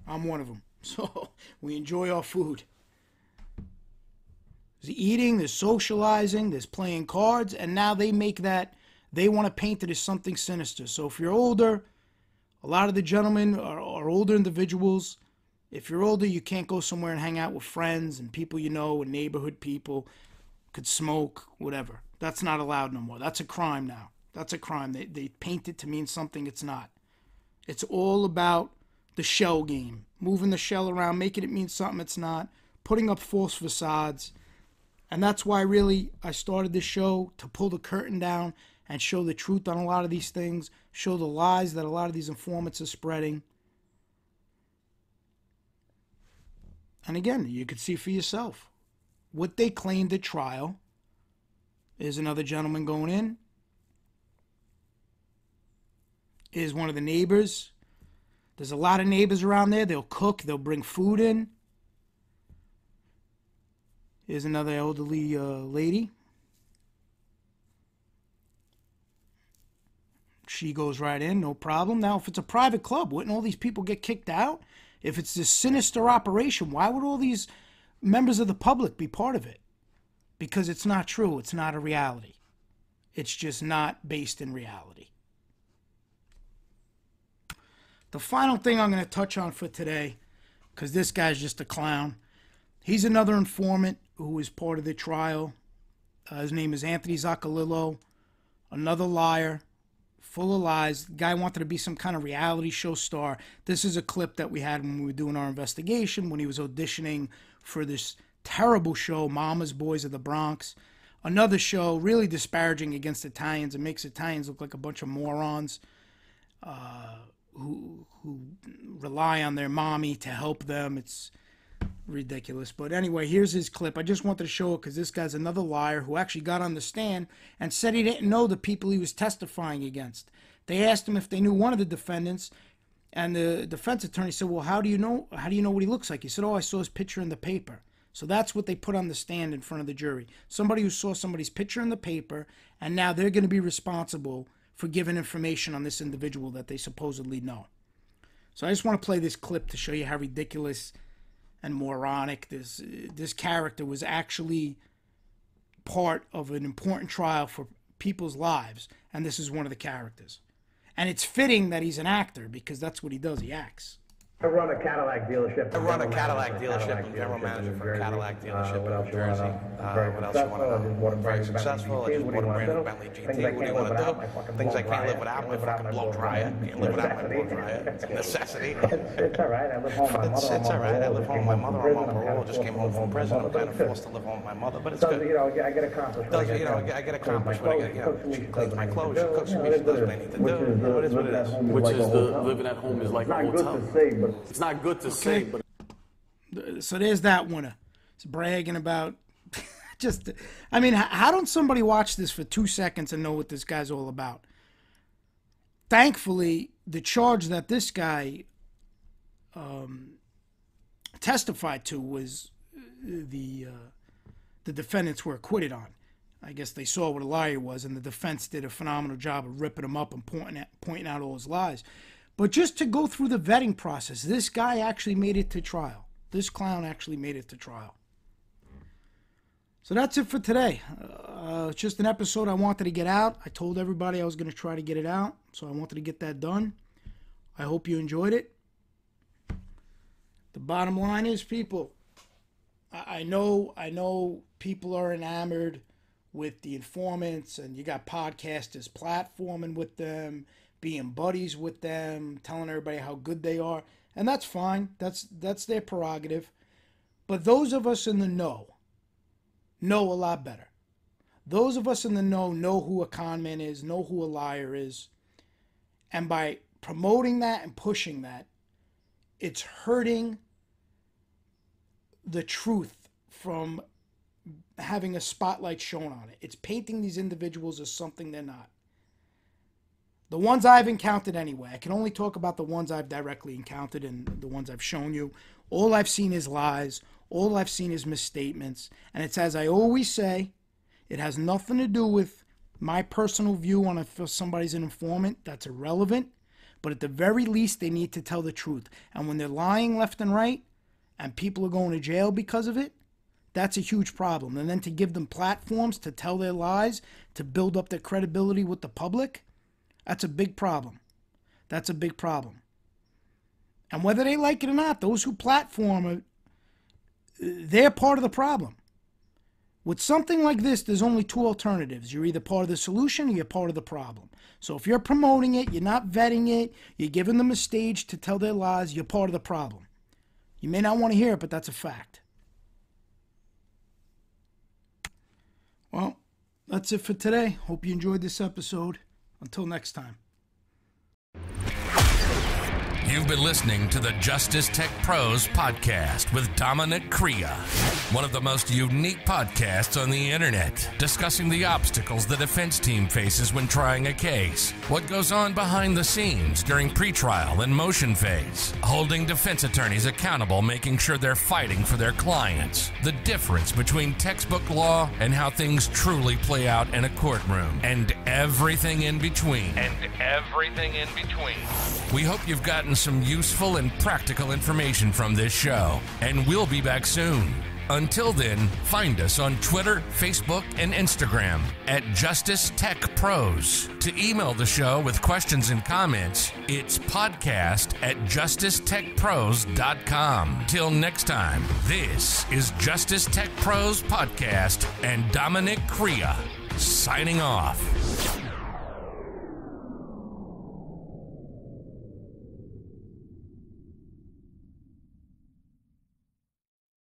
[SPEAKER 2] I'm one of them. So we enjoy our food. There's eating, there's socializing, there's playing cards, and now they make that, they want to paint it as something sinister. So if you're older, A lot of the gentlemen are older individuals. If you're older, you can't go somewhere and hang out with friends and people you know and neighborhood people. Could smoke, whatever. That's not allowed no more. That's a crime now. That's a crime. They paint it to mean something it's not. It's all about the shell game. Moving the shell around, making it mean something it's not. Putting up false facades. And that's why really I started this show, to pull the curtain down and show the truth on a lot of these things. Show the lies that a lot of these informants are spreading. And again, you could see for yourself. What they claimed at trial is another gentleman going in. Is one of the neighbors. There's a lot of neighbors around there. They'll cook. They'll bring food in. Here's another elderly lady. She goes right in, no problem. Now, if it's a private club, wouldn't all these people get kicked out? If it's this sinister operation, why would all these members of the public be part of it? Because it's not true. It's not a reality. It's just not based in reality. The final thing I'm going to touch on for today, because this guy's just a clown. He's another informant who was part of the trial. His name is Anthony Zoccolillo. Another liar. Full of lies. The guy wanted to be some kind of reality show star. This is a clip that we had when we were doing our investigation, when he was auditioning for this terrible show, Mama's Boys of the Bronx. Another show really disparaging against Italians. It makes Italians look like a bunch of morons who rely on their mommy to help them. It's ridiculous. But anyway, here's his clip. I just wanted to show it because this guy's another liar who actually got on the stand and said he didn't know the people he was testifying against. They asked him if they knew one of the defendants, and the defense attorney said, well, how do you know what he looks like? He said, oh, I saw his picture in the paper. So that's what they put on the stand in front of the jury. Somebody who saw somebody's picture in the paper, and now they're going to be responsible for giving information on this individual that they supposedly know. So I just want to play this clip to show you how ridiculous and moronic this character was. Actually part of an important trial for people's lives, and this is one of the characters. And it's fitting that he's an actor, because that's what he does. He acts.
[SPEAKER 9] I run a Cadillac dealership.
[SPEAKER 10] I'm general manager for a Cadillac dealership in New Jersey. What else you want to know? Very successful. I just bought a brand new Bentley GT. What do you want to do? Things I can't live without. My fucking blow dryer. Can't live without my blow dryer. It's a necessity.
[SPEAKER 9] It's all right. I live home with my mother.
[SPEAKER 10] It's all right. I live home with my mother. I'm on parole. Just came home from prison. I'm kind of forced to live home with my mother, but it's good.
[SPEAKER 9] I get accomplished.
[SPEAKER 10] I get accomplished when I get, she cleans my clothes, she cooks for me, she does what I need to do. It is what it is.
[SPEAKER 11] Which is the living at home is like a hotel. It's not good to say, but
[SPEAKER 2] so there's that winner. It's bragging about just, I mean, how don't somebody watch this for 2 seconds and know what this guy's all about? Thankfully, the charge that this guy testified to was the defendants were acquitted on. I guess they saw what a liar he was, and the defense did a phenomenal job of ripping him up and pointing out all his lies. But just to go through the vetting process, this guy actually made it to trial. This clown actually made it to trial. So that's it for today. It's just an episode I wanted to get out. I told everybody I was going to try to get it out, so I wanted to get that done. I hope you enjoyed it. The bottom line is, people, I know people are enamored with the informants, and you got podcasters platforming with them, being buddies with them, telling everybody how good they are, and that's fine. That's their prerogative. But those of us in the know a lot better. Those of us in the know who a con man is, know who a liar is, and by promoting that and pushing that, it's hurting the truth from having a spotlight shown on it. It's painting these individuals as something they're not. The ones I've encountered anyway. I can only talk about the ones I've directly encountered and the ones I've shown you. All I've seen is lies. All I've seen is misstatements. And it's as I always say, it has nothing to do with my personal view on if somebody's an informant. That's irrelevant. But at the very least, they need to tell the truth. And when they're lying left and right, and people are going to jail because of it, that's a huge problem. And then to give them platforms to tell their lies, to build up their credibility with the public, that's a big problem. That's a big problem. And whether they like it or not, those who platform it, they're part of the problem. With something like this, there's only two alternatives. You're either part of the solution or you're part of the problem. So if you're promoting it, you're not vetting it, you're giving them a stage to tell their lies, you're part of the problem. You may not want to hear it, but that's a fact. Well, that's it for today. Hope you enjoyed this episode. Until next time.
[SPEAKER 1] You've been listening to the Justice Tech Pros podcast with Dominick Crea, one of the most unique podcasts on the internet, discussing the obstacles the defense team faces when trying a case, what goes on behind the scenes during pretrial and motion phase, holding defense attorneys accountable, making sure they're fighting for their clients, the difference between textbook law and how things truly play out in a courtroom, and everything in between. We hope you've gotten some useful and practical information from this show, and we'll be back soon. Until then, find us on Twitter, Facebook, and Instagram at Justice Tech Pros. To email the show with questions and comments, it's podcast@justicetechpros.com. Till next time, this is Justice Tech Pros Podcast and Dominick Crea signing off.